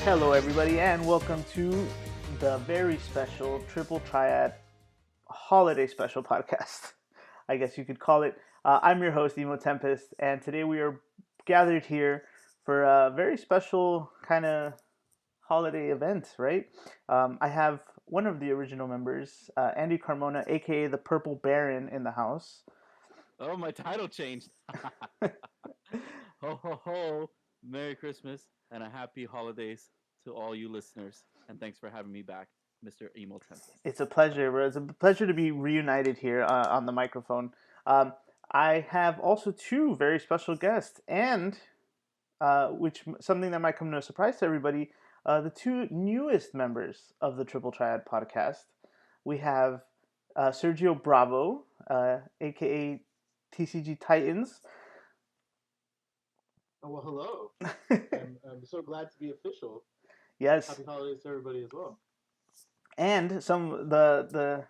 Hello, everybody, and welcome to the very special Triple Triad Holiday Special podcast. I guess you could call it. I'm your host, Emotempest, and today we are gathered here for a very special kind of holiday event, right? I have one of the original members, Andy Carmona, aka the Purple Baron, in the house. Oh, my title changed. Ho, ho, ho. Merry Christmas and a happy holidays to all you listeners. And thanks for having me back, Mr. Emo Tempest. It's a pleasure, bro. It's a pleasure to be reunited here on the microphone. I have also two very special guests, and which something that might come no surprise to everybody, the two newest members of the Triple Triad podcast. We have Sergio Bravo, aka TCG Titans. Oh, well, hello. I'm so glad to be official. Yes, Happy holidays to everybody as well. and the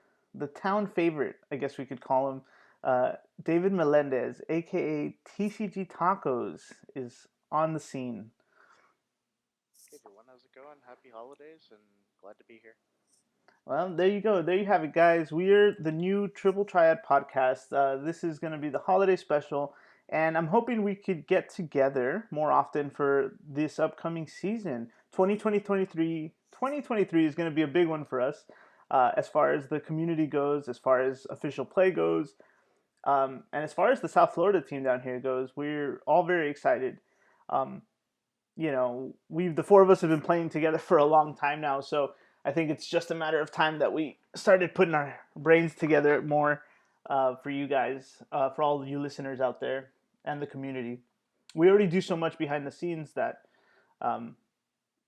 town favorite, I guess we could call him, David Melendez, aka TCG Tacos, is on the scene. Hey everyone, how's it going? Happy holidays and glad to be here. Well, there you go. There you have it, guys. We're the new Triple Triad podcast. This is going to be the holiday special, and I'm hoping we could get together more often for this upcoming season. 2023 is going to be a big one for us as far as the community goes, as far as official play goes, and as far as the South Florida team down here goes. We're all very excited. Um, the four of us have been playing together for a long time now, so I think it's just a matter of time that we started putting our brains together more for you guys, for all of you listeners out there and the community. We already do so much behind the scenes that, um,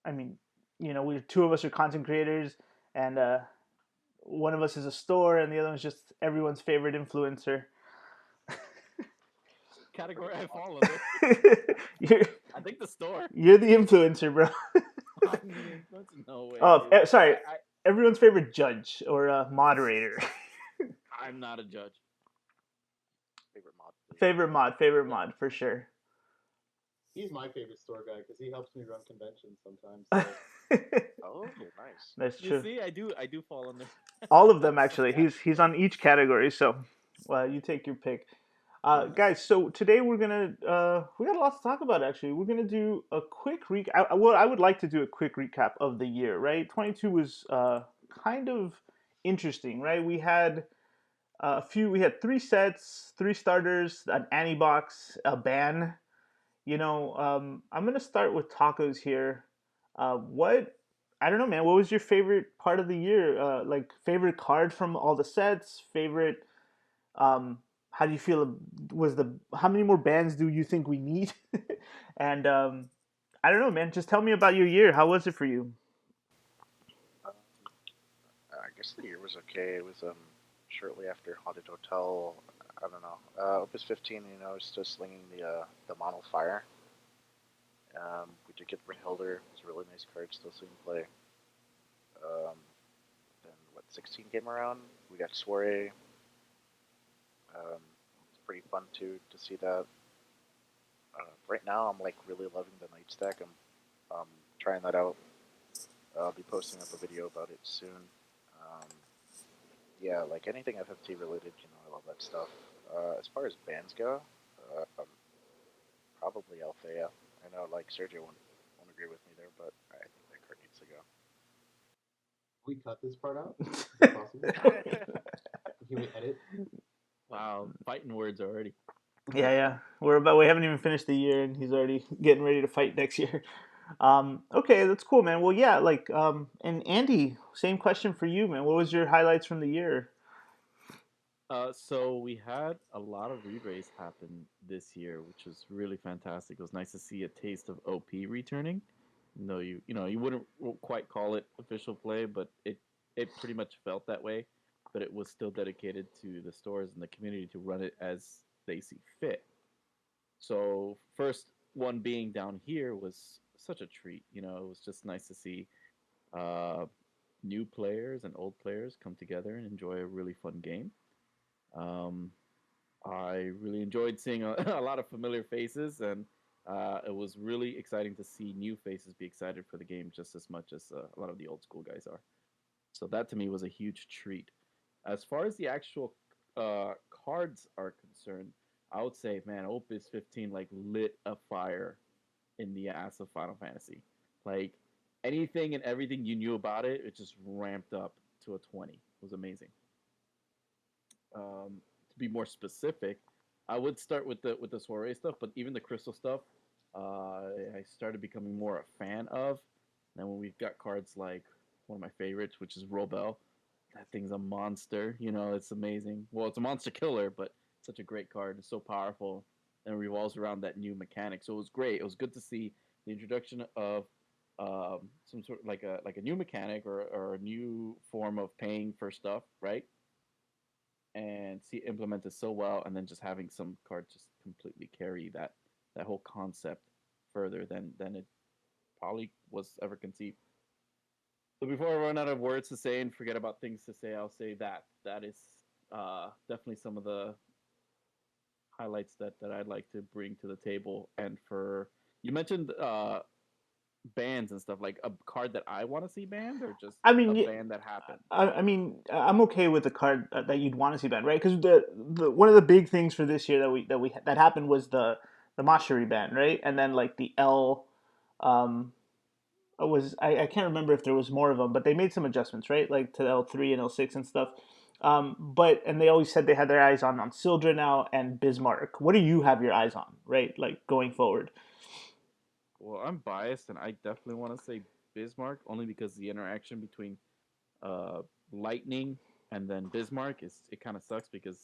I mean, we two of us are content creators, and one of us is a store, and the other one's just everyone's favorite influencer. Category I follow. you're, I think the store. you're the influencer, bro. No way. Oh, Dude. sorry. Everyone's favorite judge or moderator. I'm not a judge. Favorite mod, please. Favorite mod for sure. He's my favorite store guy because he helps me run conventions sometimes. So. Oh, nice. That's You true. see, I do fall under. All of them actually. He's on each category, so you take your pick. Guys, so today we got a lot to talk about. Actually, we're gonna do a quick recap. I would like to do a quick recap of the year. Right, 22 was kind of interesting. Right, we had a few. We had three sets, three starters, an Annie box, a ban. I'm gonna start with tacos here. What I don't know, man. What was your favorite part of the year? Like favorite card from all the sets? Favorite? How do you feel? How many more bands do you think we need? And I don't know, man. Just tell me about your year. How was it for you? Um, I guess the year was okay. It was shortly after Haunted Hotel. I don't know. Opus 15, is still slinging the Mono Fire. We did get Brynhilder. It's a really nice card, still seeing play. Um, then 16 came around. We got Soiree. It's pretty fun to see that. Right now, I'm like really loving the Night Stack. I'm trying that out. I'll be posting up a video about it soon. Um, yeah, like anything FFT related, I love that stuff. As far as bands go, probably Althea. I know like Sergio won't agree with me there, but I think that card needs to go. We cut this part out? Is that possible? Can we edit? Wow, fighting words already. Yeah. We haven't even finished the year, and he's already getting ready to fight next year. Okay, that's cool, man. Well, yeah, and Andy, same question for you, man. What was your highlights from the year? So we had a lot of re-rays happen this year, which was really fantastic. It was nice to see a taste of OP returning. No, you wouldn't quite call it official play, but it pretty much felt that way. But it was still dedicated to the stores and the community to run it as they see fit. So first one being down here was such a treat. It was just nice to see uh, new players and old players come together and enjoy a really fun game. Um, I really enjoyed seeing a, a lot of familiar faces, and It was really exciting to see new faces be excited for the game just as much as a lot of the old school guys are. So that to me was a huge treat. As far as the actual cards are concerned, I would say, man, Opus 15 like lit a fire in the ass of Final Fantasy. Like anything and everything you knew about it, it just ramped up to a 20. It was amazing. To be more specific, I would start with the soiree stuff, but even the crystal stuff, I started becoming more a fan of. And when we've got cards like one of my favorites, which is Robel, that thing's a monster. You know, it's amazing. Well, it's a monster killer, but such a great card. It's so powerful and revolves around that new mechanic. So it was great. It was good to see the introduction of some sort of like a new mechanic or a new form of paying for stuff, right? And see it implemented so well, and then just having some cards just completely carry that whole concept further than it probably was ever conceived. So before I run out of words to say and forget about things to say, I'll say that is definitely some of the highlights that I'd like to bring to the table. And for you mentioned bans and stuff, like a card that I want to see banned, or just I a mean, ban that happened. I mean, I'm okay with the card that you'd want to see banned, right? Because the one of the big things for this year that happened was the Mashiri ban, right? And then like the L, um, was I can't remember if there was more of them, but they made some adjustments, right? Like to L3 and L6 and stuff. But and they always said they had their eyes on Sildra now and Bismarck. What do you have your eyes on, right? Like going forward. Well, I'm biased, and I definitely want to say Bismarck only because the interaction between uh, Lightning and then Bismarck is it kind of sucks because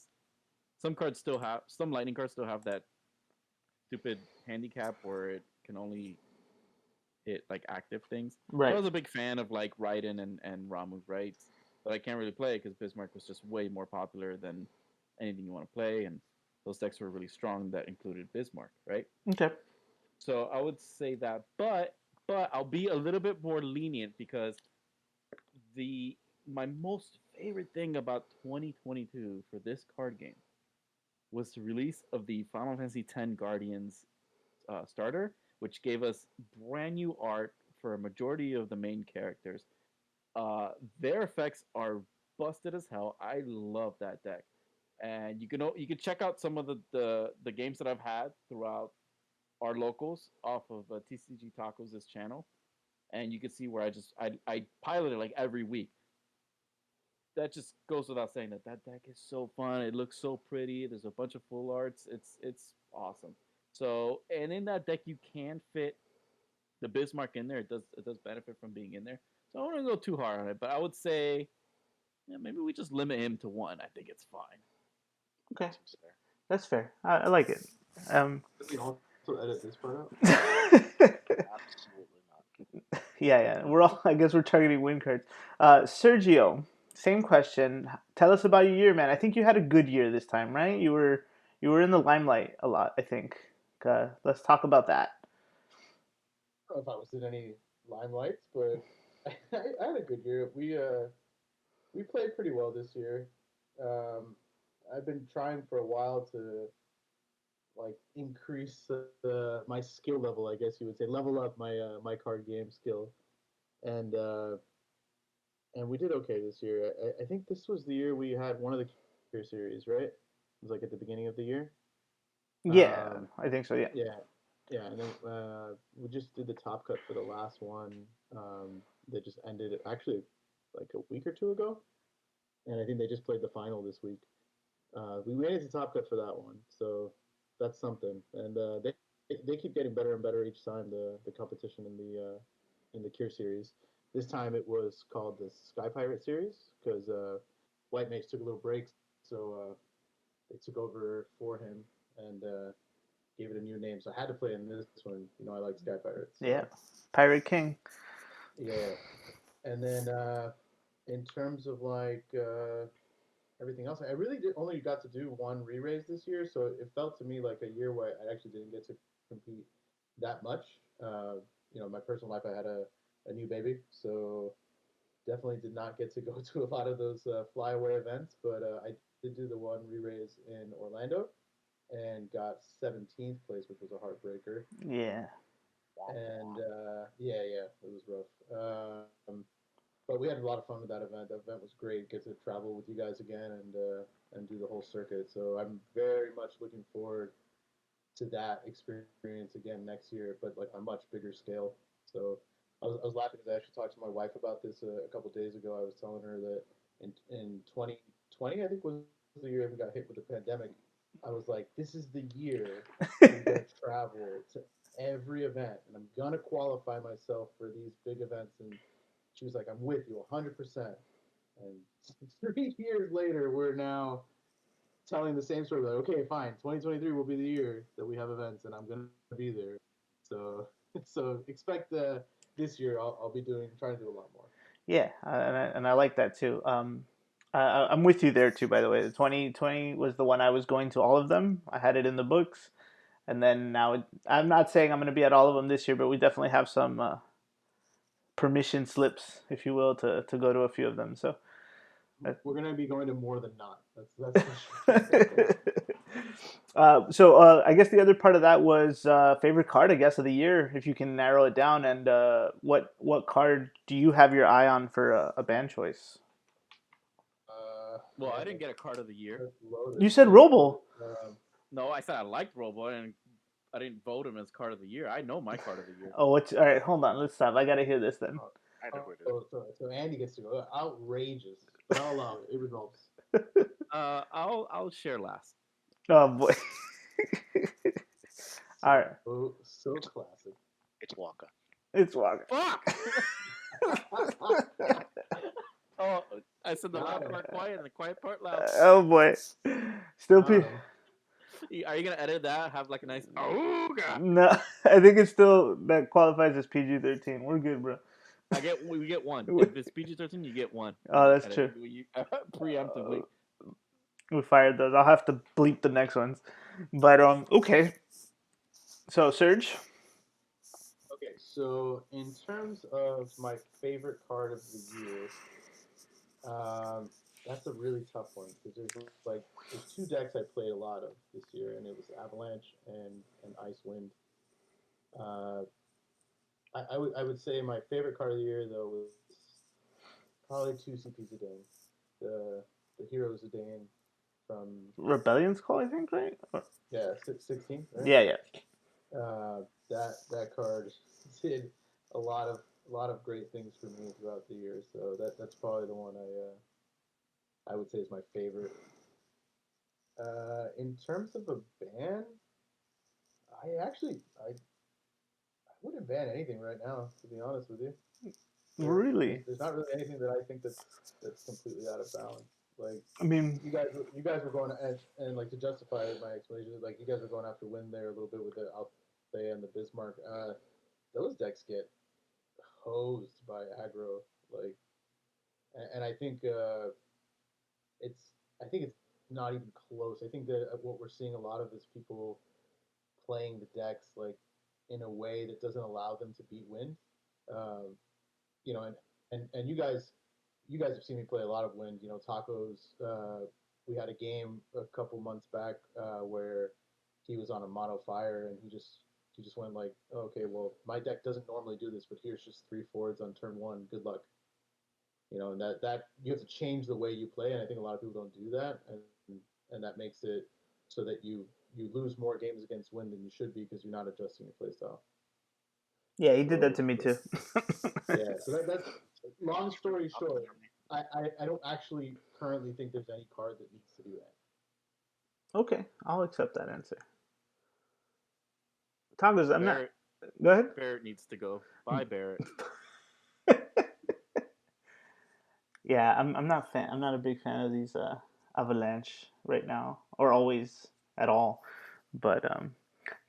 some Lightning cards still have that stupid handicap where it can only hit like active things. So I Right. was a big fan of like Raiden and Ramuh, right? But I can't really play because Bismarck was just way more popular than anything you want to play, and those decks were really strong that included Bismarck, right? Okay. So I would say that, but I'll be a little bit more lenient because the my most favorite thing about 2022 for this card game was the release of the Final Fantasy X Guardians starter, which gave us brand new art for a majority of the main characters. Their effects are busted as hell. I love that deck, and you can check out some of the games that I've had throughout our locals off of TCG Tacos this channel, and you can see where I pilot it like every week. That just goes without saying that that deck is so fun. It looks so pretty. There's a bunch of full arts. It's awesome. So and in that deck you can fit the Bismarck in there. It does benefit from being in there. So I don't want to go too hard on it, but I would say yeah, maybe we just limit him to one. I think it's fine. Okay. Seems fair. That's fair. I like it. Did we also edit this part out? Absolutely not. Yeah. We're all. I guess we're targeting win cards. Sergio, same question. Tell us about your year, man. I think you had a good year this time, right? You were in the limelight a lot. I think. Let's talk about that. I don't know if I was in any limelights, but I had a good year. We played pretty well this year. Um, I've been trying for a while to like increase my skill level, I guess you would say, level up my card game skill, and uh, and we did okay this year. I think this was the year we had one of the Cure series, right? It was like at the beginning of the year. Yeah, Um, I think so. Yeah. yeah, yeah, and then we just did the top cut for the last one that just ended actually like a week or two ago, and I think they just played the final this week. We made it to top cut for that one, so that's something. And they keep getting better and better each time. The competition in the Cure series. This time it was called the Sky Pirate series because White Mage took a little break, so they took over for him and gave it a new name. So I had to play in this one. You know, I like Sky Pirates, Yeah. so Pirate King. yeah. And then in terms of like everything else. I really only got to do one re-raise this year, so it felt to me like a year where I actually didn't get to compete that much. You know, my personal life, I had a new baby, so definitely did not get to go to a lot of those flyaway events. But I did do the one re-raise in Orlando, and got 17th place, which was a heartbreaker. Yeah. Womp And womp. yeah, it was rough. But we had a lot of fun with that event. The event was great. Get to travel with you guys again and do the whole circuit. So I'm very much looking forward to that experience again next year, but like on a much bigger scale. So I was laughing because I actually talked to my wife about this a couple days ago. I was telling her that in 2020, I think was the year we got hit with the pandemic. I was like, this is the year I'm gonna travel to every event and I'm gonna qualify myself for these big events. And she was like, I'm with you 100%. And 3 years later, we're now telling the same story. Like, okay, fine, 2023 will be the year that we have events, and I'm gonna be there. So, so expect this year I'll be trying to do a lot more. Yeah, and I like that too. I'm with you there too. By the way, the 2020 was the one I was going to all of them. I had it in the books, and then I'm not saying I'm going to be at all of them this year, but we definitely have some permission slips, if you will, to go to a few of them. So. We're gonna be going to more than not. That's for sure. So I guess the other part of that was favorite card, I guess, of the year, if you can narrow it down. And what card do you have your eye on for a band choice? Well, I Man, didn't get a card of the year. that's loaded. You said That's Robo. loaded. No, I said I liked Robo, and I didn't vote him as card of the year. I know my card of the year. Oh, what's all right? Hold on, let's stop. I gotta hear this then. I know who it is. So Andy gets to go. Outrageous, but I'll allow it. It results. I'll share last. Oh boy. All right, So classic. It's Waka. it's Walker. Fuck. Oh, I said the Got loud him. part quiet and the quiet part loud. Oh boy. Still, Got him. Are you gonna edit that? Have like a nice oh god. no. I think it's still that qualifies as PG-13. We're good, bro. We get one. If it's PG-13, you get one. Oh, that's true. Preemptively. We fired those. I'll have to bleep the next ones. But okay. So Serge. Okay, so in terms of my favorite card of the year, that's a really tough one because there's two decks I played a lot of this year, and it was Avalanche and Ice Wind. Uh, I would say my favorite card of the year though was probably two CP Zidane, the Hero Zidane from Rebellion's call, I think, right? 16, right? Yeah, yeah. That card did a lot of great things for me throughout the year. So that's probably the one I would say is my favorite. In terms of a ban, I wouldn't ban anything right now. To be honest with you, Really? there's not really anything that I think that's completely out of balance. Like I mean, you guys were going and like to justify my explanation, like you guys were going after win there a little bit with the Althea and the Bismarck. Those decks get hosed by aggro, like, and it's I think it's not even close. I think that what we're seeing a lot of is people playing the decks like in a way that doesn't allow them to beat wind. Um, and you guys have seen me play a lot of wind. Tacos. We had a game a couple months back where he was on a mono fire and he just went like, oh, okay, well my deck doesn't normally do this, but here's just three forwards on turn one. Good luck. And that you have to change the way you play, and I think a lot of people don't do that, and that makes it so that you lose more games against wind than you should be because you're not adjusting your playstyle. yeah, he did that So to me too. yeah, so that's long story Not good short. for me. I don't actually currently think there's any card that needs to do that. Okay, I'll accept that answer. Tacos, I'm not. Barrett Go ahead. Barrett needs to go. Bye, Barrett. Yeah, I'm not fan. I'm not a big fan of these Avalanche right now, or always at all. But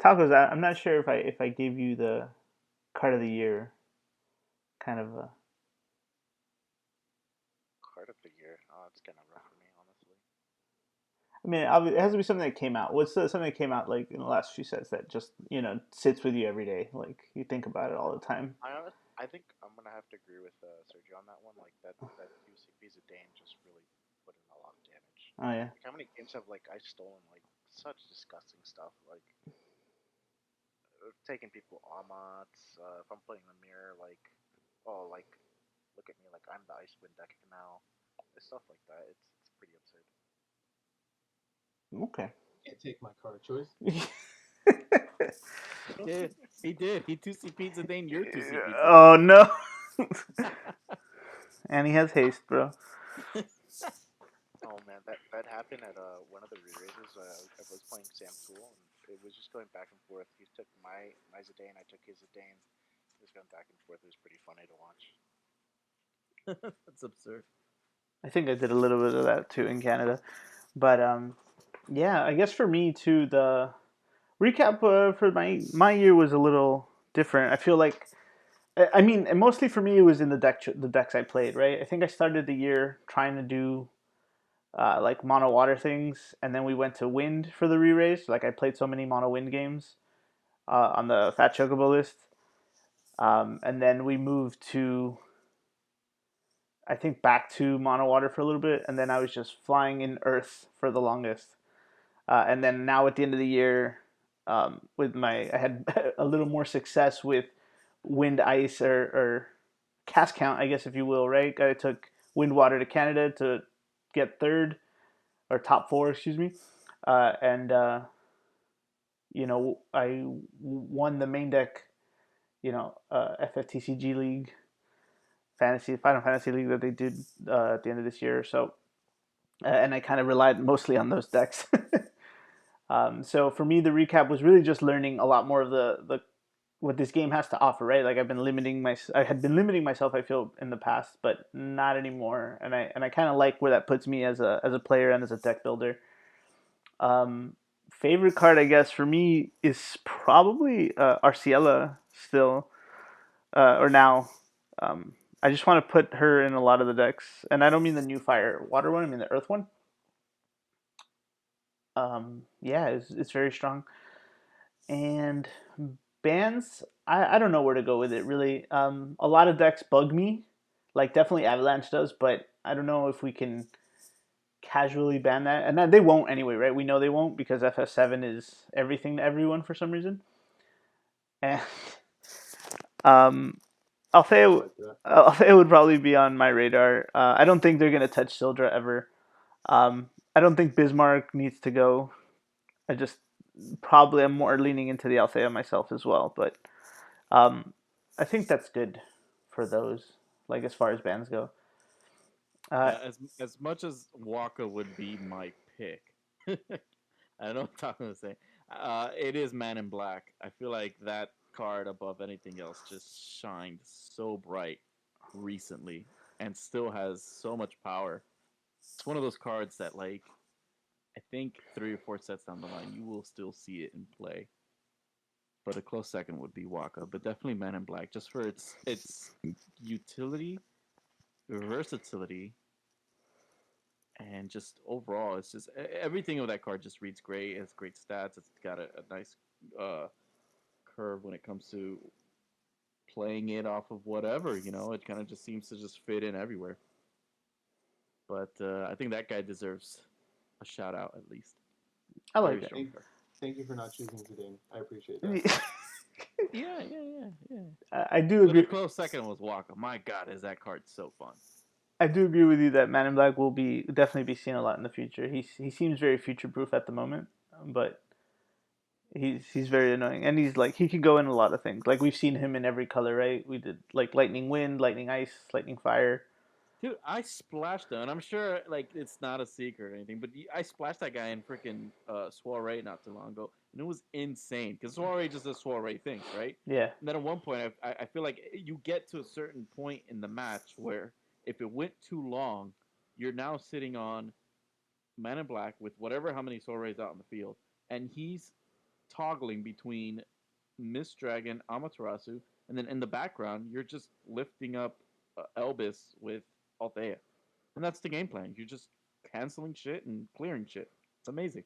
Tacos, I'm not sure if I gave you the card of the year kind of. Card of the year. Oh, it's kind of rough for me, honestly. I mean, it has to be something that came out. Something that came out like in the last few sets that just sits with you every day? Like you think about it all the time. I think I'm gonna have to agree with Sergio on that one. Like that UCP Zidane just really put in a lot of damage. Oh yeah. Like how many games have like I stolen like such disgusting stuff. Like taking people amats. If I'm playing the mirror, like, oh, like, look at me, like I'm the Icewind deck now. Stuff like that. It's pretty absurd. Okay. Can't take my card choice. He did. He did. He 2CP Zidane. You're 2CP Zidane. Oh no. And he has haste, bro. Oh man, that happened at one of the re-raises. I was playing Sam Tool, and it was just going back and forth. He took my Zidane, I took his Zidane. It was going back and forth. It was pretty funny to watch. That's absurd. I think I did a little bit of that too in Canada, but yeah, I guess for me too, the recap for my year was a little different. I feel like, I mean, and mostly for me, it was in the decks I played. Right, I think I started the year trying to do like mono water things, and then we went to wind for the re-raise. Like I played so many mono wind games on the Fat Chocobo list, and then we moved to, I think, back to mono water for a little bit, and then I was just flying in Earth for the longest. And then now at the end of the year, I had a little more success with wind ice or cast count, I guess if you will, right? I took wind water to Canada to get third or top four, excuse me, and I won the main deck, FFTCG League Final Fantasy League that they did at the end of this year. So, and I kind of relied mostly on those decks. So for me, the recap was really just learning a lot more of the what this game has to offer, right? Like I had been limiting myself, I feel, in the past, but not anymore. And I kind of like where that puts me as a player and as a deck builder. Favorite card, I guess, for me is probably Arciela still, or now. I just want to put her in a lot of the decks, and I don't mean the new fire water one. I mean the earth one. Yeah, it's very strong. And bans, I don't know where to go with it really. A lot of decks bug me, like definitely Avalanche does, but I don't know if we can casually ban that, and they won't anyway, right? We know they won't because FF7 is everything to everyone for some reason. And um, Respect that. Althea would probably be on my radar. I don't think they're gonna touch Sildra ever. I don't think Bismarck needs to go. I just probably am more leaning into the Althea myself as well, but um, I think that's good for those. Like as far as bands go. Uh, Yeah, as much as Waka would be my pick, I don't know what I'm talking to say. It is Man in Black. I feel like that card above anything else just shined so bright recently and still has so much power. It's one of those cards that, like, I think 3 or 4 sets down the line, you will still see it in play. But a close second would be Waka, but definitely Man in Black, just for its utility, versatility, and just overall, it's just everything of that card just reads great. It has great stats. It's got a nice uh, curve when it comes to playing it off of whatever. It kind of just seems to just fit in everywhere. But I think that guy deserves a shout out at least. I Very like that. strong card. Thank you for not choosing Zidane. I appreciate that. Yeah. I do But a agree. close second was Waka. My God, is that card so fun? I do agree with you that Man in Black will be definitely be seen a lot in the future. He seems very future proof at the moment, but he's very annoying, and he's like he can go in a lot of things. Like we've seen him in every color, right? We did like lightning wind, lightning ice, lightning fire. Dude, I splashed him, and I'm sure like it's not a secret or anything, but I splashed that guy in freaking Soiree not too long ago, and it was insane because Soiree just does Soiree things, right? Yeah, And then at one point, I feel like you get to a certain point in the match where if it went too long, you're now sitting on Man in Black with whatever how many Soirees out in the field, and he's toggling between Miss Dragon, Amaterasu, and then in the background, you're just lifting up Elvis with Althea. And that's the game plan. You're just canceling shit and clearing shit. It's amazing.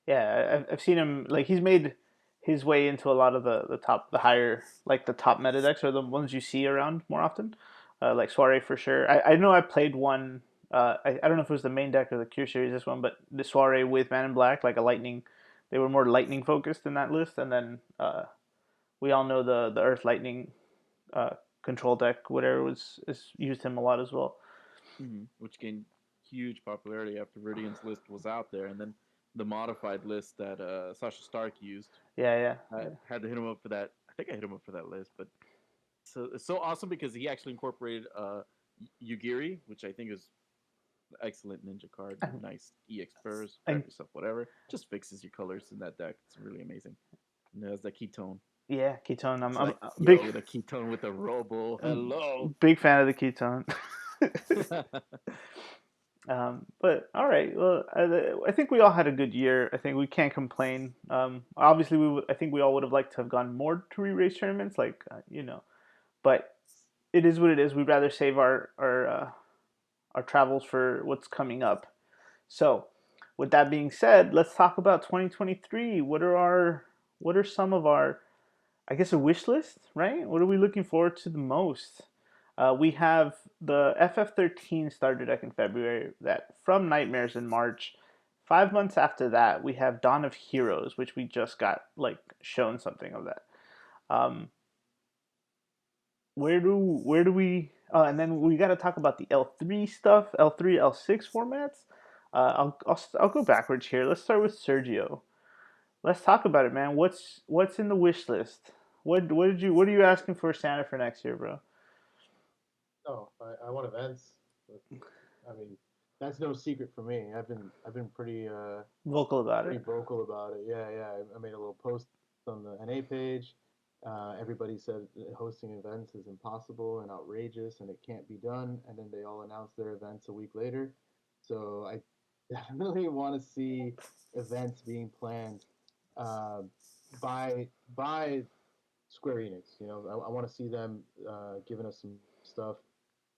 yeah. I've seen him like he's made his way into a lot of the higher like the top meta decks are the ones you see around more often. Like Soiree for sure. I know I played one I don't know if it was the main deck or the Cure series this one, but the Soiree with Man in Black, like a lightning. They were more lightning focused in that list, and then we all know the Earth Lightning uh, control deck, whatever was is used him a lot as well. Which gained huge popularity after Viridian's list was out there, and then the modified list that Sasha Stark used. Yeah, I yeah, had to hit him up for that. I think I hit him up for that list, but so it's so awesome because he actually incorporated Yugiri, which I think is an excellent ninja card. yeah. Nice EX spurs, grab And yourself whatever. Just fixes your colors in that deck. It's really amazing. And it has that ketone. yeah, Ketone. It's I'm like, a big, yo, the ketone with the robo. Hello. big fan of the Ketone. But all right, well, I think we all had a good year. I think we can't complain. Obviously, I think we all would have liked to have gone more to re-race tournaments, like but it is what it is. We'd rather save our travels for what's coming up. So, with that being said, let's talk about 2023. What are some of our, I guess, a wish list, right? What are we looking forward to the most? We have the FF13 starter deck in February. That from Nightmares in March. 5 months after that, we have Dawn of Heroes, which we just got like shown something of that. Um, where do we? And then we got to talk about the L3 stuff, L3, L6 formats. I'll go backwards here. Let's start with Sergio. Let's talk about it, man. What's in the wish list? What are you asking for Santa for next year, bro? Oh, I want events. But, I mean, that's no secret for me. I've been Vocal about pretty it. vocal about it. Yeah, yeah. I made a little post on the NA page. Everybody said that hosting events is impossible and outrageous and it can't be done. And then they all announced their events a week later. So I definitely want to see events being planned uh, by by Square Enix. I want to see them giving us some stuff,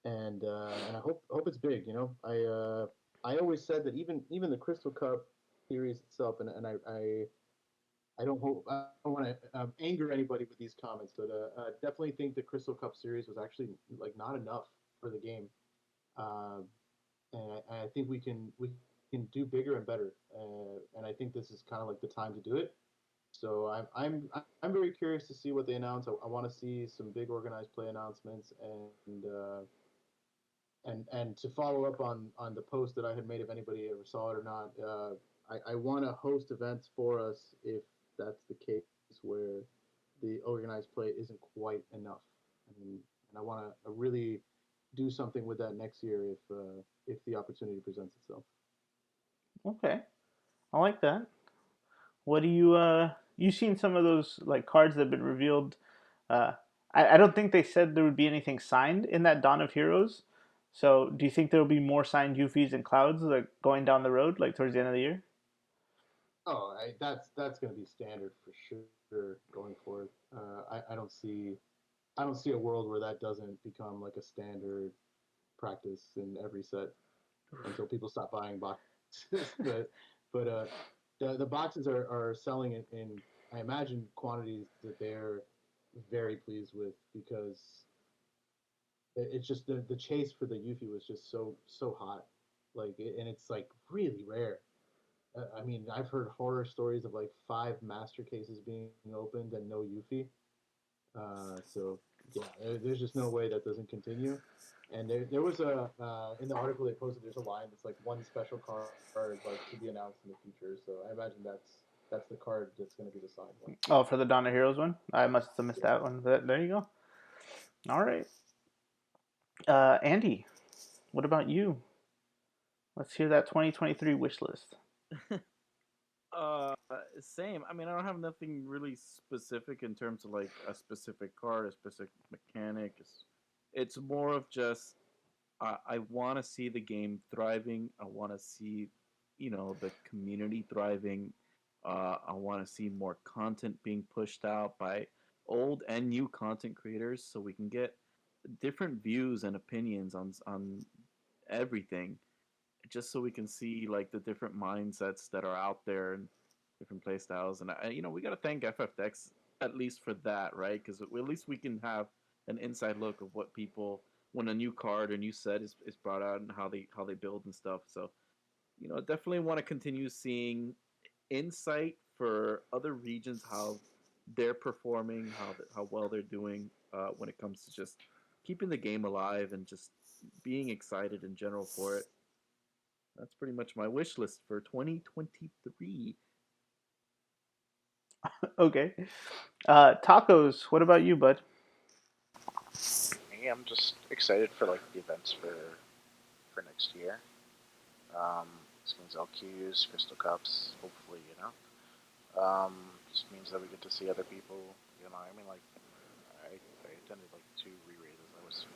and I hope it's big. I always said that even the Crystal Cup series itself, and I don't hope I don't want to anger anybody with these comments, but definitely think the Crystal Cup series was actually like not enough for the game, uh, and I think we can do bigger and better, and I think this is kind of like the time to do it. So I'm very curious to see what they announce. I want to see some big organized play announcements, and to follow up on the post that I had made, if anybody ever saw it or not, I want to host events for us if that's the case where the organized play isn't quite enough, and I want to really do something with that next year if the opportunity presents itself. Okay, I like that. What do you seen some of those like cards that have been revealed? Uh, I don't think they said there would be anything signed in that Dawn of Heroes. So do you think there will be more signed Yuffie's and Clouds like going down the road, like towards the end of the year? Oh, that's going to be standard for sure going forward. I don't see a world where that doesn't become like a standard practice in every set until people stop buying boxes. but the boxes are selling in I imagine quantities that they're very pleased with because it's just the chase for the Yuffie was just so hot, and it's like really rare. I mean, I've heard horror stories of like five master cases being opened and no Yuffie. So yeah, there's just no way that doesn't continue. And there was a in the article they posted. There's a line that's like one special card like to be announced in the future. So I imagine that's the card that's going to be the signed one. Oh, for the Dawn of Heroes one, I must have missed Yeah. that one. But there you go. All right, Andy, what about you? Let's hear that 2023 wish list. uh, Same. I mean, I don't have nothing really specific in terms of like a specific card, a specific mechanic. It's more of just I want to see the game thriving. I want to see, the community thriving. I want to see more content being pushed out by old and new content creators, so we can get different views and opinions on everything, just so we can see like the different mindsets that are out there and different play styles. And we got to thank FFX at least for that, right? Because at least we can have an inside look of what people when a new card or new set is brought out and how they build and stuff. So definitely want to continue seeing insight for other regions, how they're performing, how well they're doing when it comes to just keeping the game alive and just being excited in general for it. That's pretty much my wish list for 2023. Okay. Tacos. What about you, bud? Me, I'm just excited for like the events for next year. This means LQs, Crystal Cups, hopefully, just means that we get to see other people. I mean, like I attended like 2 re-raises. That was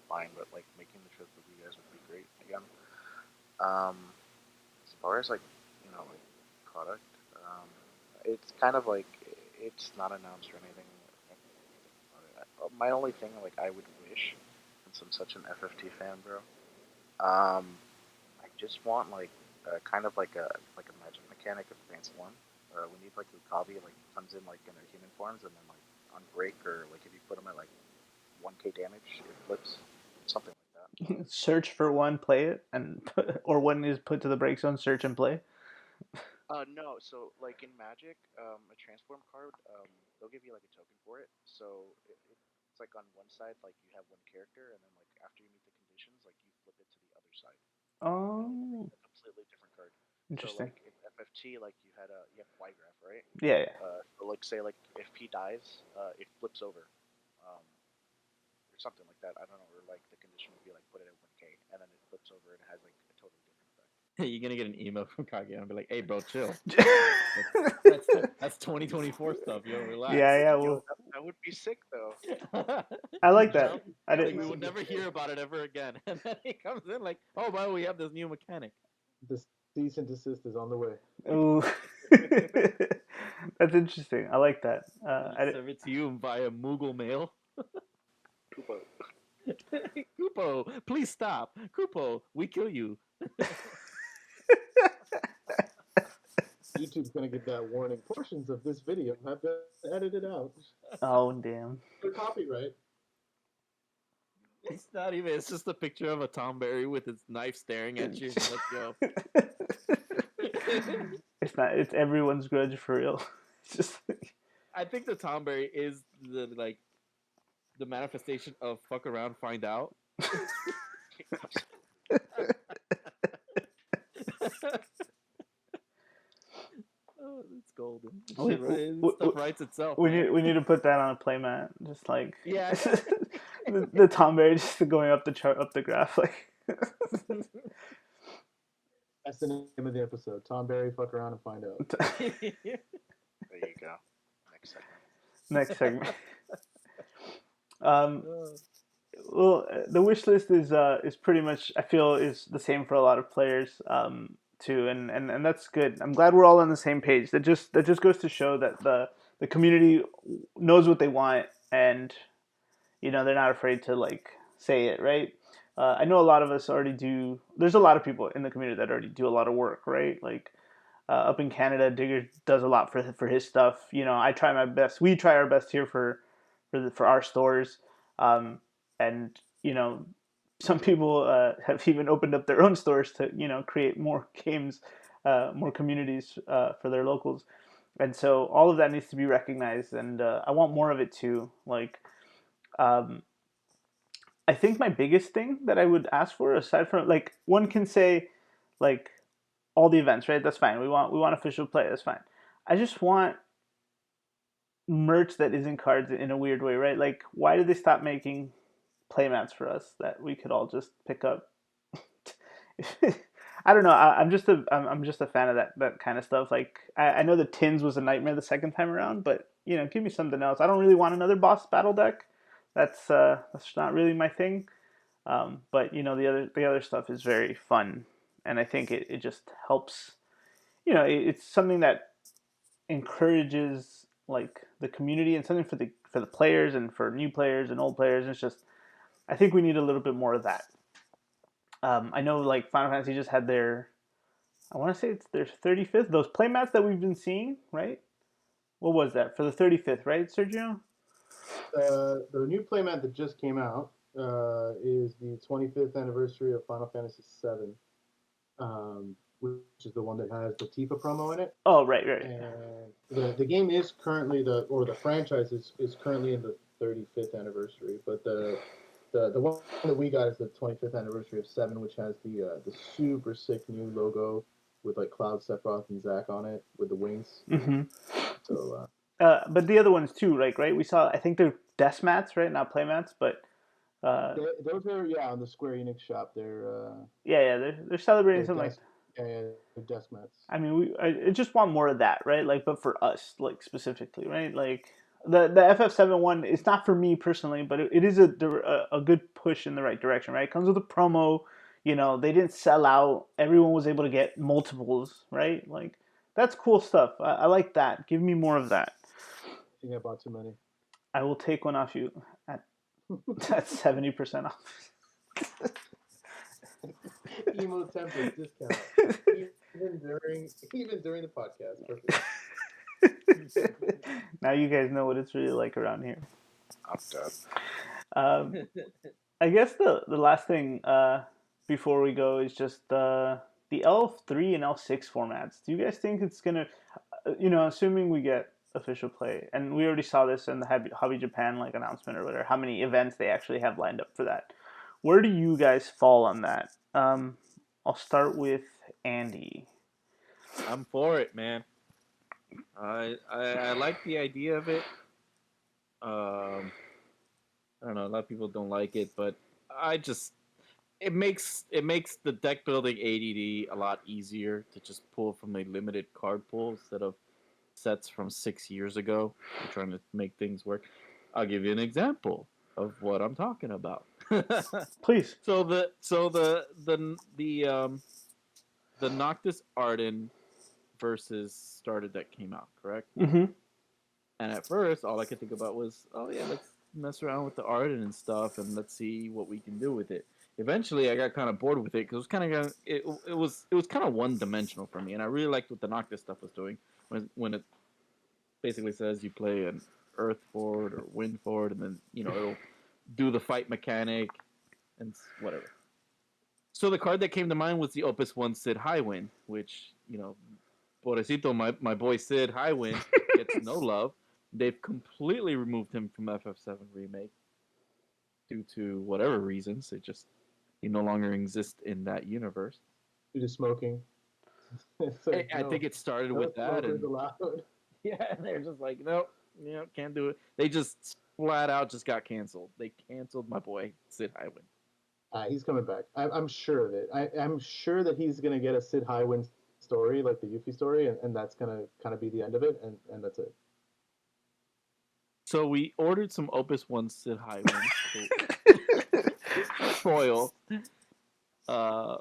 fine, but like making the trip with you guys would be great again. As far as like like product, it's kind of like it's not announced or anything. My only thing like I would wish, since I'm such an FFT fan, bro, I just want like kind of like a magic mechanic of Advanced One. We need like Lucavi like comes in like in their human forms and then like on break or like if you put them at like 1k damage it flips something like that. Search for one, play it, and or one is put to the break zone, search and play. No, so like in Magic, a transform card, they'll give you like a token for it. So it's like on one side, like you have one character, and then like after you meet the conditions, like you flip it to the other side, and it's like Oh, a completely different card. So interesting. like in FFT, like you have Ygraph, right? Yeah, yeah. So like say like if he dies, it flips over, or something like that. I don't know, or like the condition would be like put it at 1k, and then it flips over and it has like a totally different effect. You're gonna get an email from Kage and be like, "Hey, bro, chill. That's 2024 stuff. Yo, relax." Yeah, yeah. Yo, Well, that would be sick though. I like You that. know? I Like didn't. we would never hear about it ever again. And then he comes in like, "Oh, by the way, we have this new mechanic." The cease and desist is on the way. Ooh. That's interesting. I like that. They just serve it to you via Moogle mail. Koopa. Kupo, please stop. Kupo, we kill you. YouTube's gonna get that warning. Portions of this video have been edited out Oh, damn. for copyright. It's not even. It's just a picture of a Tom Berry with his knife staring at you. Let's go. It's not. It's everyone's grudge for real. It's just. I think the Tom Berry is the manifestation of fuck around, find out. Oh, it's golden. Stuff writes itself. We man. need to put that on a playmat. Just like Yeah. the Tom Berry just going up the chart, up the graph. Like That's the name of the episode. Tom Berry, fuck around and find out. There you go. Next segment. next segment. Well, the wish list is pretty much, I feel, is the same for a lot of players too, and that's good. I'm glad we're all on the same page. That just goes to show that the community knows what they want, and they're not afraid to like say it, right? I know a lot of us already do. There's a lot of people in the community that already do a lot of work, right? Like up in Canada, Digger does a lot for his stuff. I try my best. We try our best here for our stores, and some people have even opened up their own stores to create more games, more communities for their locals, and so all of that needs to be recognized, and I want more of it too. Like, I think my biggest thing that I would ask for, aside from like one can say, like all the events, right? That's fine. We want official play. That's fine. I just want merch that isn't cards in a weird way, right? Like, why did they stop making playmats for us that we could all just pick up? I don't know. I'm just a fan of that kind of stuff. Like, I know the tins was a nightmare the second time around, but give me something else. I don't really want another boss battle deck. That's not really my thing. But the other stuff is very fun, and I think it just helps. It's something that encourages like the community and something for the players and for new players and old players. It's just, I think we need a little bit more of that. I know like Final Fantasy just had I want to say it's their 35th. Those playmats that we've been seeing, right? What was that for the 35th, right, Sergio? The new playmat that just came out is the 25th anniversary of Final Fantasy VII, which is the one that has the Tifa promo in it. Oh, right, right. And the game is currently the franchise is currently in the 35th anniversary, but the one that we got is the 25th anniversary of Seven, which has the super sick new logo with like Cloud, Sephiroth, and Zack on it with the wings. Hmm. So But the other ones too, like right? We saw. I think they're desk mats, right? Not play mats, but those are on the Square Enix shop. yeah, yeah, they're celebrating They're something like. desk they're desk mats. I mean, I just want more of that, right? Like, but for us, like specifically, right? Like the FF7 one, it's not for me personally, but it is a good push in the right direction, right? It comes with a promo. You know, they didn't sell out. Everyone was able to get multiples, right? Like that's cool stuff. I like that. Give me more of that. I think I bought too many. I will take one off you at 70% off. Emotempest discount even during the podcast. Perfect. Now you guys know what it's really like around here. I'm dead. Um, I guess the last thing before we go is just the L3 and L6 formats. Do you guys think it's gonna, assuming we get official play, and we already saw this in the Hobby Japan like announcement or whatever, how many events they actually have lined up for that? Where do you guys fall on that? I'll start with Andy. I'm for it, man. I like the idea of it. Um, I don't know. A lot of people don't like it, but I just it makes the deck building ADD a lot easier to just pull from a limited card pool instead of sets from 6 years ago. You're trying to make things work. I'll give you an example of what I'm talking about. Please. So the Noctis Arden versus starter deck came out, correct? Mm-hmm. And at first, all I could think about was, oh yeah, let's mess around with the Arden and stuff, and let's see what we can do with it. Eventually, I got kind of bored with it because it was kind of it was kind of one dimensional for me, and I really liked what the Noctis stuff was doing when it basically says you play an Earth forward or Wind forward, and then it'll do the fight mechanic and whatever. So the card that came to mind was the Opus One Sid Highwind, which Pobrecito, my boy Sid Highwind gets no love. They've completely removed him from FF7 Remake due to whatever reasons. He no longer exists in that universe. Due to smoking. I think it started with that, and allowed. yeah, they're just like, nope, can't do it. They just flat out just got canceled. They canceled my boy Sid Highwind. He's coming back. I'm sure of it. I'm sure that he's gonna get a Sid Highwind story, like the Yuffie story, and that's gonna kind of be the end of it, and that's it. So we ordered some Opus One Sid Highwind foil, uh,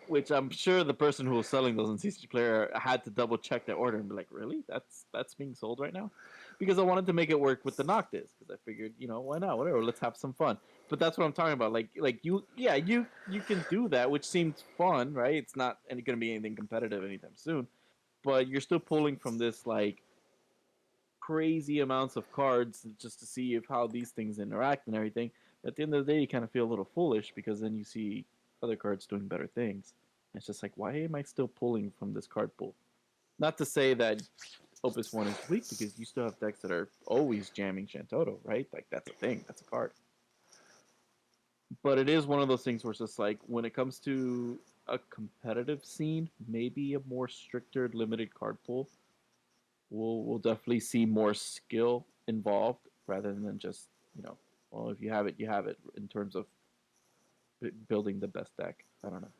which I'm sure the person who was selling those in CCG Player had to double check their order and be like, really? That's being sold right now? Because I wanted to make it work with the Noctis, because I figured, why not? Whatever, let's have some fun. But that's what I'm talking about. Like you can do that, which seems fun, right? It's not going to be anything competitive anytime soon, but you're still pulling from this like crazy amounts of cards just to see if how these things interact and everything. At the end of the day, you kind of feel a little foolish because then you see other cards doing better things. It's just like, why am I still pulling from this card pool? Not to say that Opus One is weak, because you still have decks that are always jamming Shantoto, right? Like that's a thing, that's a card. But it is one of those things where it's just like when it comes to a competitive scene, maybe a more stricter limited card pool. We'll definitely see more skill involved rather than just well, if you have it, you have it in terms of building the best deck. I don't know.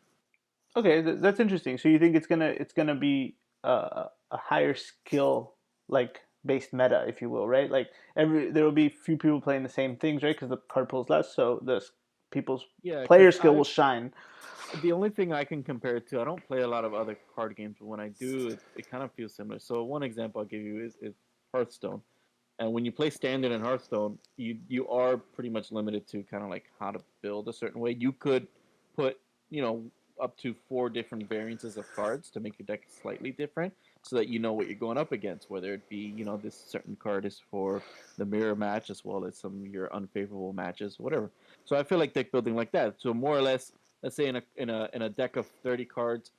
Okay, that's interesting. So you think it's gonna be a higher skill like based meta, if you will, right? Like there will be few people playing the same things, right? Because the card pool is less, so people's Yeah, player because skill will shine. the only thing I can compare it to, I don't play a lot of other card games, but when I do, it kind of feels similar. So one example I'll give you is Hearthstone. And when you play standard in Hearthstone, you are pretty much limited to kind of like how to build a certain way. You could put up to 4 different variances of cards to make your deck slightly different. so that you know what you're going up against, whether it be, this certain card is for the mirror match as well as some of your unfavorable matches, whatever. So I feel like deck building like that. So more or less, let's say in a deck of 30 cards,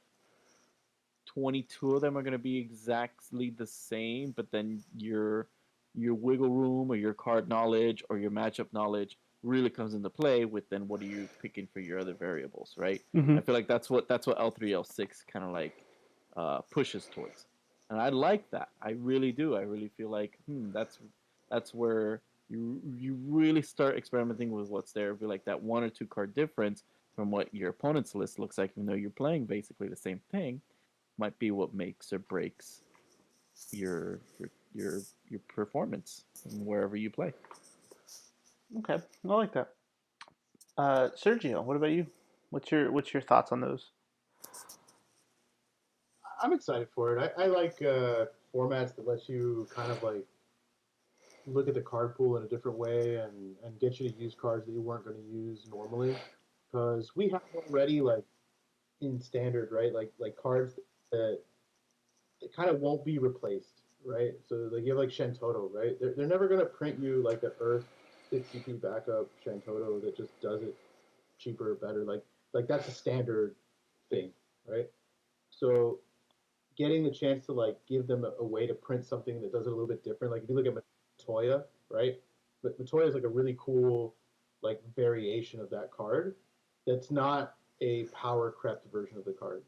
22 of them are going to be exactly the same, but then your wiggle room or your card knowledge or your matchup knowledge really comes into play with then what are you picking for your other variables, right? Hmm. I feel like that's what L3 L6 kind of like pushes towards, and I like that. I really do. I really feel like that's where you really start experimenting with what's there. I feel like that one or two card difference from what your opponent's list looks like, even though you're playing basically the same thing, might be what makes or breaks your your your performance wherever you play. Okay, I like that. Sergio, what about you? What's your thoughts on those? I'm excited for it. I like formats that let you kind of like look at the card pool in a different way and get you to use cards that you weren't going to use normally. Because we have already like in standard, right? Like cards that, that kind of won't be replaced, right? So like you have like Shantoto, right? They're never going to print you like an Earth 6 CP backup Shantoto that just does it cheaper or better. Like that's a standard thing, right? So getting the chance to like give them a way to print something that does it a little bit different. Like if you look at Matoya, right? But Matoya is like a really cool like variation of that card that's not a power crept version of the card.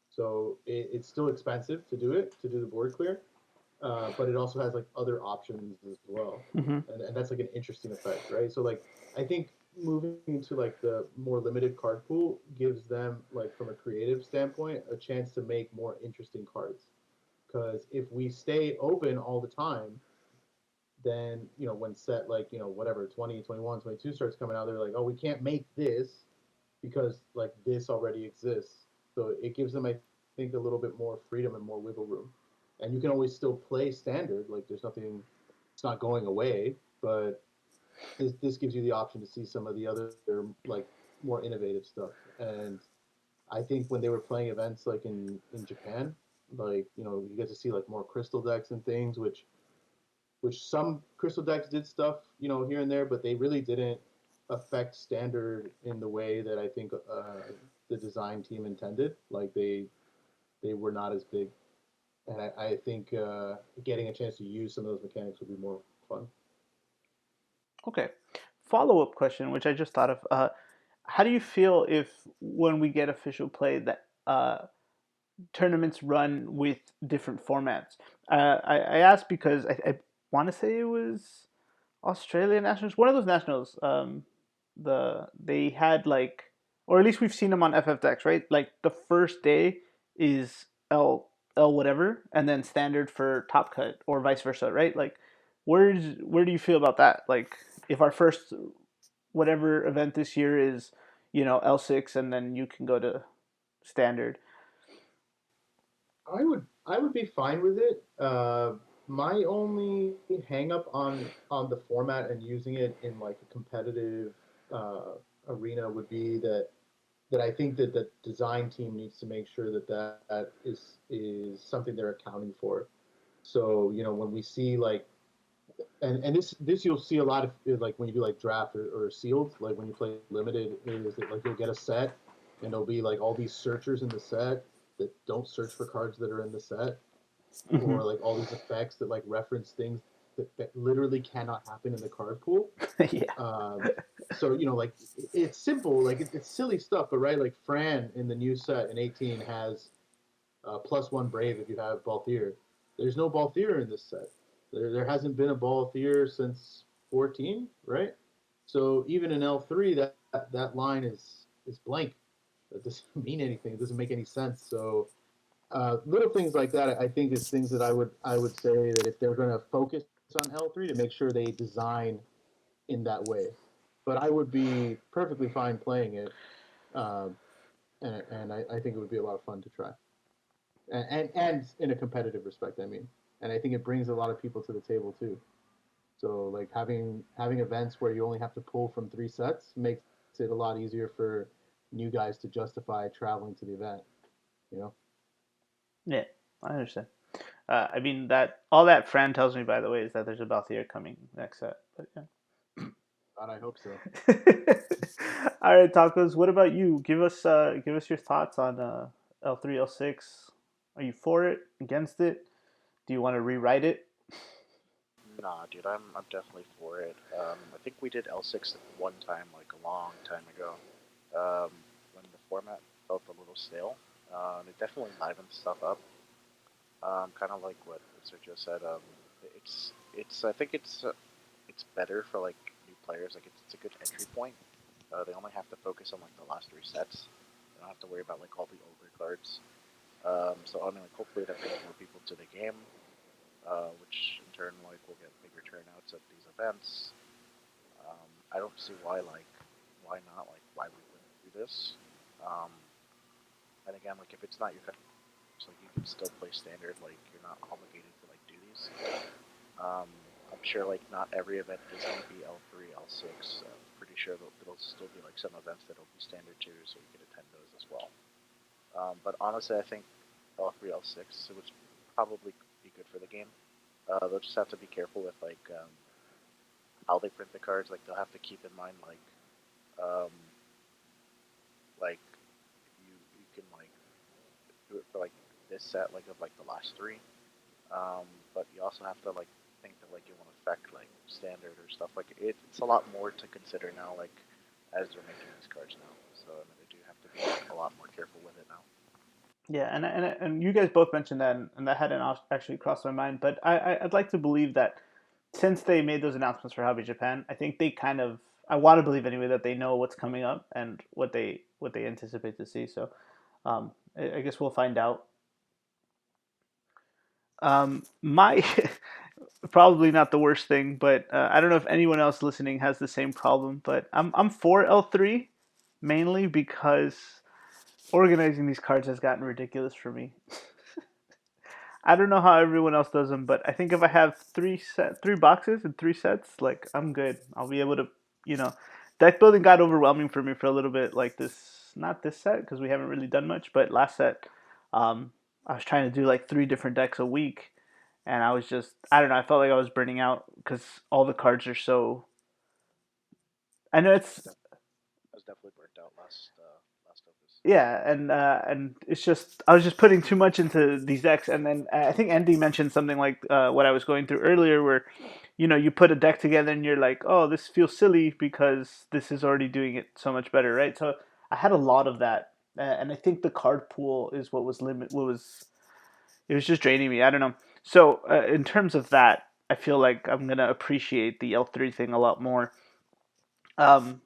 So it's still expensive to do it, to do the board clear, but it also has like other options as well, Hmm. and that's like an interesting effect, right? So like I think moving to like the more limited card pool gives them like from a creative standpoint a chance to make more interesting cards. Because if we stay open all the time, then when set like whatever 20, 21, 22 starts coming out, they're like, oh, we can't make this because like this already exists. So it gives them, I think, a little bit more freedom and more wiggle room. And you can always still play standard. Like there's nothing, it's not going away. But this gives you the option to see some of the other like more innovative stuff. And I think when they were playing events like in Japan, like you get to see like more crystal decks and things, which some crystal decks did stuff here and there, but they really didn't affect standard in the way that I think the design team intended. Like they were not as big, and I think getting a chance to use some of those mechanics would be more fun. Okay. Follow-up question, which I just thought of. How do you feel if when we get official play that tournaments run with different formats? I asked because I want to say it was Australia Nationals, one of those nationals. They had like, or at least we've seen them on FFX, right? Like the first day is L whatever, and then standard for top cut, or vice versa, right? Like, where do you feel about that? Like, if our first whatever event this year is, L6, and then you can go to standard. I would be fine with it. My only hang up on the format and using it in like a competitive uh, arena would be that I think that the design team needs to make sure that is something they're accounting for. So when we see like and this you'll see a lot of like when you do like draft or sealed, like when you play limited, is that like you'll get a set and there'll be like all these searchers in the set that don't search for cards that are in the set, Hmm. or like all these effects that like reference things that literally cannot happen in the card pool. Yeah. Um, so like it's simple, like it's silly stuff, but right, like Fran in the new set in 18 has +1 Brave if you have Balthier. There's no Balthier in this set. There hasn't been a Balthier since 14, right? So even in L3, that line is blank. That doesn't mean anything. It doesn't make any sense. So little things like that, I think, is things that I would say that if they're going to focus on L3, to make sure they design in that way. But I would be perfectly fine playing it, um, and I think it would be a lot of fun to try, and in a competitive respect, I mean, and I think it brings a lot of people to the table too. So like having events where you only have to pull from 3 sets makes it a lot easier for new guys to justify traveling to the event. You know. Yeah. I understand. I mean that all that Fran tells me, by the way, is that there's a Balthier coming next set. But yeah. God, I hope so. All right, Tacos. What about you? Give us your thoughts on L3 L6. Are you for it? Against it? Do you want to rewrite it? Nah, dude, I'm definitely for it. I think we did L6 one time, like a long time ago, when the format felt a little stale. It definitely livened stuff up. Kind of like what Sergio said. It's I think it's better for like new players. Like it's a good entry point. They only have to focus on like the last three sets. They don't have to worry about like all the older cards. So I mean, like hopefully that brings more people to the game, which in turn like will get bigger turnouts at these events. I don't see why not, like why we wouldn't do this. Um, and again, like if it's not your so you can still play standard. Like you're not obligated to like do these. Um, I'm sure like not every event is going to be L3, L6. Pretty sure there'll still be like some events that'll be standard too, so you can attend those as well. But honestly, I think L3, L6 would probably be good for the game. They'll just have to be careful with how they print the cards. Like they'll have to keep in mind um, like you can like do it for like this set like of like the last three. But you also have to like think that like it won't affect like standard or stuff like it. It's a lot more to consider now, like as they're making these cards now. So I mean, they do have to be like, a lot more careful with it now. Yeah, and you guys both mentioned that, and that hadn't actually crossed my mind. But I'd like to believe that since they made those announcements for Hobby Japan, I think they kind of I want to believe anyway that they know what's coming up and what they anticipate to see. So I guess we'll find out. My probably not the worst thing, but I don't know if anyone else listening has the same problem. But I'm for L3 mainly because organizing these cards has gotten ridiculous for me. I don't know how everyone else does them, but I think if I have three boxes and three sets, like I'm good. I'll be able to, you know, deck building got overwhelming for me for a little bit. Like this, not this set because we haven't really done much, but last set, I was trying to do like three different decks a week, and I was just, I don't know. I felt like I was burning out because all the cards are so. I know I it's was definitely burnt out last Opus. yeah, and it's just I was just putting too much into these decks, and then I think Andy mentioned something like what I was going through earlier, where you put a deck together and you're like, oh, this feels silly because this is already doing it so much better, right? So I had a lot of that, and I think the card pool is what was limit. What was it was just draining me. I don't know. So in terms of that, I feel like I'm gonna appreciate the L3 thing a lot more. Um,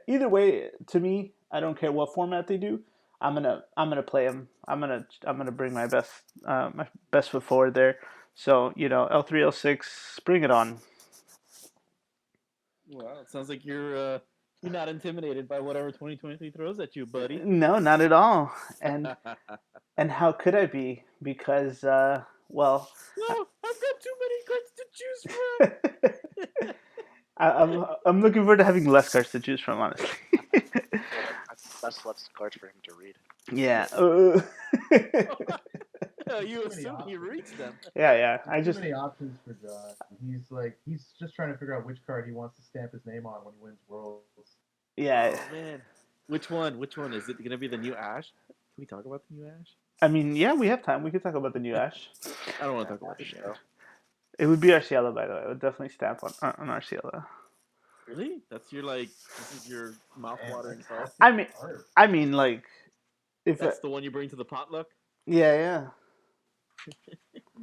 either way. To me, I don't care what format they do. I'm gonna play them. I'm gonna bring my best foot forward there. So L3 L6, bring it on. Wow, it sounds like you're not intimidated by whatever 2023 throws at you, buddy. No, not at all. And how could I be? Because well, No, I've got too many cards to choose from. I'm looking forward to having less cards to choose from. Honestly. Well, that's less cards for him to read. Yeah. You Too many assume he options. reads them. Yeah. I Too just many options for John. He's just trying to figure out which card he wants to stamp his name on when he wins Worlds. yeah. Oh man, which one? Which one is it? Going to be the new Ash? Can we talk about the new Ash? I mean, yeah, we have time. We could talk about the new Ash. I don't want Yeah, to talk about the new show. Ash. It would be Arciela, by the way. I would definitely stamp on Arciela. Really? That's your this is your mouth-watering card. I mean, like if That's the one you bring to the potluck. yeah.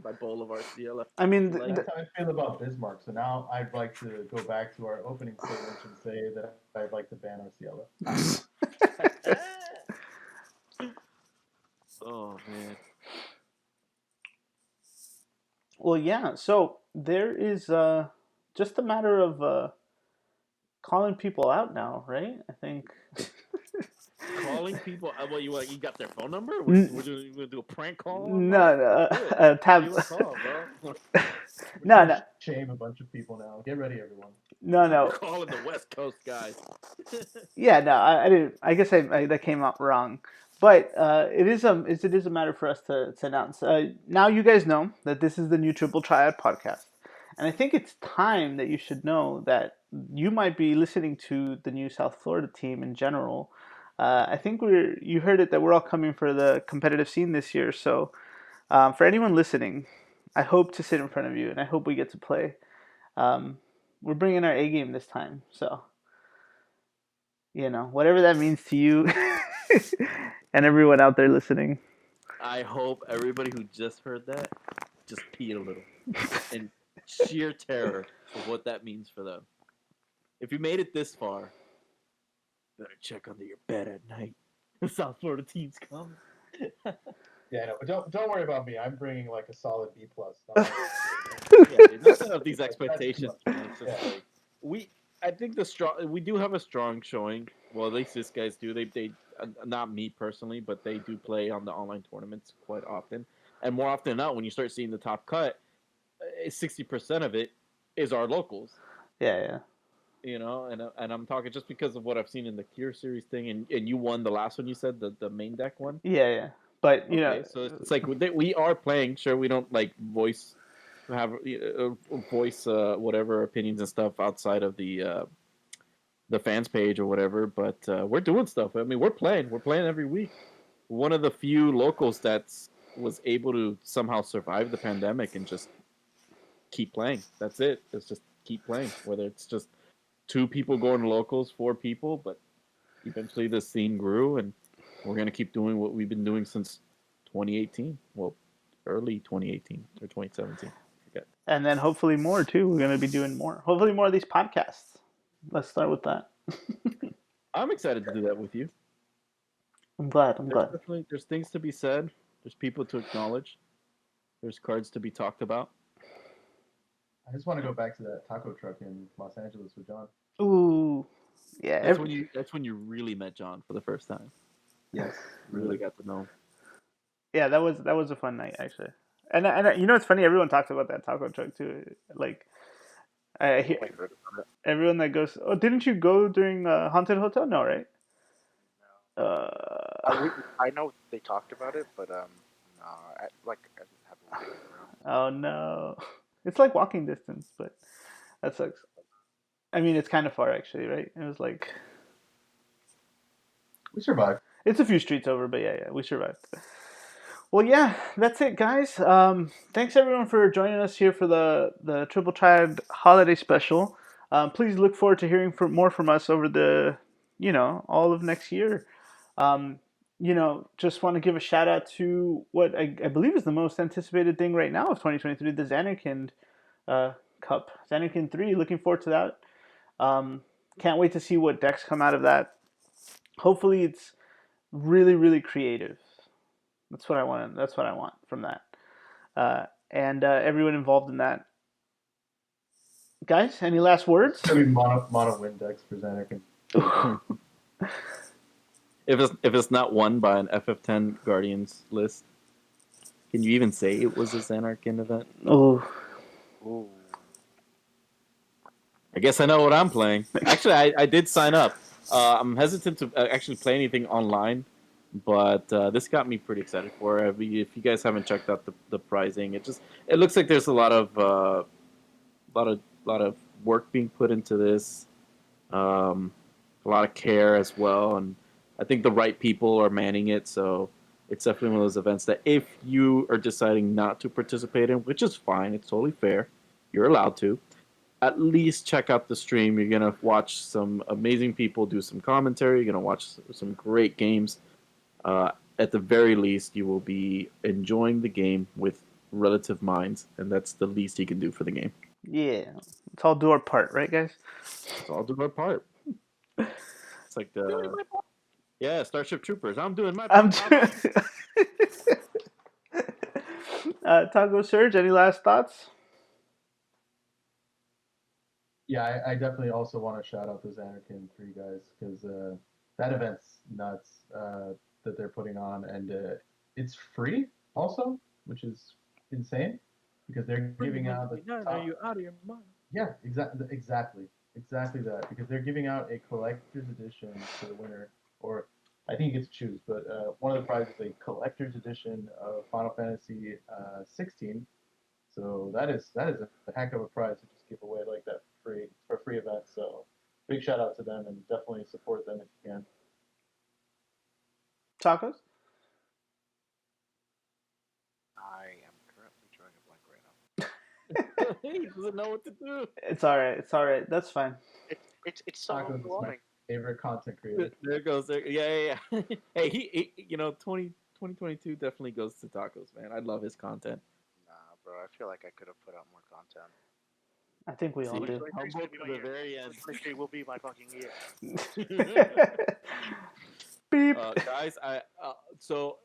My bowl of RCL. I mean, Like- That's how I feel about Bismarck. So now I'd like to go back to our opening statement and say that I'd like to ban Arciela. Oh man. well, yeah. So there is just a matter of calling people out now, right? I think. Calling people. What you want? You got their phone number? N- We're gonna do a prank call. On No, them? no, What do tab. you want to call, bro? We're No, gonna no, shame a bunch of people now. Get ready, everyone. no. Calling the West Coast guys. Yeah, no. I didn't. I guess I that came out wrong. But it is a matter for us to announce. Now you guys know that this is the new Triple Triad podcast, and I think it's time that you should know that you might be listening to the new South Florida team in general. I think you heard it that we're all coming for the competitive scene this year. So for anyone listening, I hope to sit in front of you, and I hope we get to play. We're bringing our A game this time, so whatever that means to you and everyone out there listening. I hope everybody who just heard that just peed a little in sheer terror of what that means for them. If you made it this far, better check under your bed at night. The South Florida team's coming. Yeah, no, but don't worry about me. I'm bringing like a solid B plus. Yeah, dude, not set up these expectations. Man. It's just like I think we do have a strong showing. Well, at least these guys do. They not me personally, but they do play on the online tournaments quite often. And more often than not, when you start seeing the top cut, 60% of it is our locals. Yeah. And I'm talking just because of what I've seen in the Cure series thing, and you won the last one. You said the main deck one. Yeah. But so it's like we are playing. Sure, we don't like voice whatever opinions and stuff outside of the fans page or whatever, but we're doing stuff. I mean, we're playing every week. One of the few locals that was able to somehow survive the pandemic and just keep playing. That's it. It's just keep playing. Whether it's just 2 people going to locals, 4 people, but eventually the scene grew, and we're gonna keep doing what we've been doing since 2018. Well, early 2018 or 2017. And then hopefully more too. We're going to be doing more. Hopefully more of these podcasts. Let's start with that. I'm excited to do that with you. I'm glad. Definitely, there's things to be said. There's people to acknowledge. There's cards to be talked about. I just want to go back to that taco truck in Los Angeles with John. Ooh, yeah. That's when you really met John for the first time. Yes, really got to know him. Yeah, that was a fun night actually. And it's funny. Everyone talks about that taco truck too. Like, I hear everyone that goes. Oh, didn't you go during Haunted Hotel? No, right? I know they talked about it, but no, I didn't have a walking around. Oh no, it's like walking distance, but that sucks. I mean, it's kind of far actually, right? It was like we survived. It's a few streets over, but yeah, we survived. Well, yeah, that's it, guys. Thanks everyone for joining us here for the Triple Triad holiday special. Please look forward to hearing more from us over the, all of next year. Just want to give a shout out to what I believe is the most anticipated thing right now of 2023, the Xanarkand Cup, Xanarkand 3. Looking forward to that. Can't wait to see what decks come out of that. Hopefully, it's really, really creative. That's what I want. That's what I want from that, and everyone involved in that. Guys, any last words? It's gonna be mono win decks for Xanarkand. If it's not won by an FF10 Guardians list, can you even say it was a Xanarkand event? Oh. I guess I know what I'm playing. Actually, I did sign up. I'm hesitant to actually play anything online, but this got me pretty excited for it. If you guys haven't checked out the pricing, it looks like there's a lot of work being put into this, a lot of care as well, and I think the right people are manning it. So it's definitely one of those events that if you are deciding not to participate in, which is fine, it's totally fair, you're allowed to. At least check out the stream. You're going to watch some amazing people do some commentary. You're going to watch some great games. At the very least, you will be enjoying the game with relative minds, and that's the least you can do for the game. Yeah. Let's all do our part, right, guys? Let's all do our part. It's like Starship Troopers. I'm doing my part. Taco Surge, any last thoughts? Yeah, I definitely also want to shout out those Xanarkand 3 guys because that event's nuts that they're putting on, and it's free also, which is insane because they're giving out the Are you out of your mind? Yeah, exactly that, because they're giving out a collector's edition to the winner, or I think you get to choose, but one of the prizes is a collector's edition of Final Fantasy 16. So that is a heck of a prize to just give away like that for free event. So big shout out to them and definitely support them if you can. Tacos? I am currently drawing a blank right now. He doesn't know what to do. It's all right. It's all right. That's fine. It's so Tacos is my overwhelming. favorite content creator. There it goes. There, yeah. Hey, he, you know, 2022 definitely goes to tacos, man. I love his content. Nah, bro. I feel like I could have put out more content. I think we all See, do. 2023 is humble gonna be to my the year. very end. 2023 will be my fucking year. Beep. Guys, so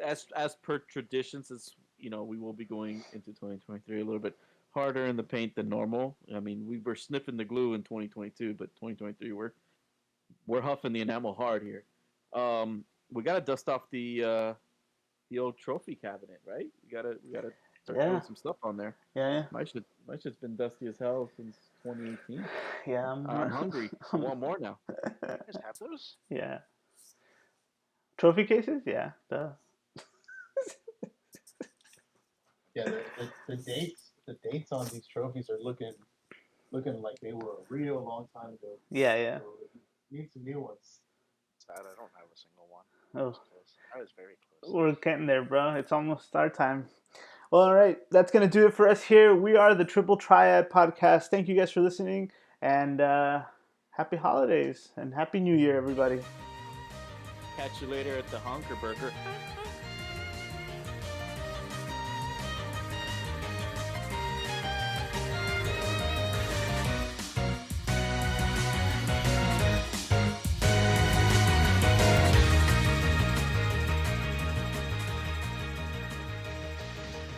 as per tradition, since you know we will be going into 2023 a little bit harder in the paint than normal. I mean, we were sniffing the glue in 2022, but 2023 we're huffing the enamel hard here. We gotta dust off the old trophy cabinet, right? We gotta start Yeah. throwing some stuff on there. Yeah, My shit's been dusty as hell since 2018. yeah. I'm hungry. I want more now. You guys have those? Yeah. Trophy cases? Yeah. Duh. Yeah, the dates on these trophies are looking like they were a real long time ago. Yeah. So we need some new ones. Sad. I don't have a single one. Oh, I was very close. we're getting there, bro. It's almost our time. Well, all right. That's going to do it for us here. We are the Triple Triad Podcast. Thank you guys for listening. And happy holidays and happy new year, everybody. Catch you later at the Honker Burger.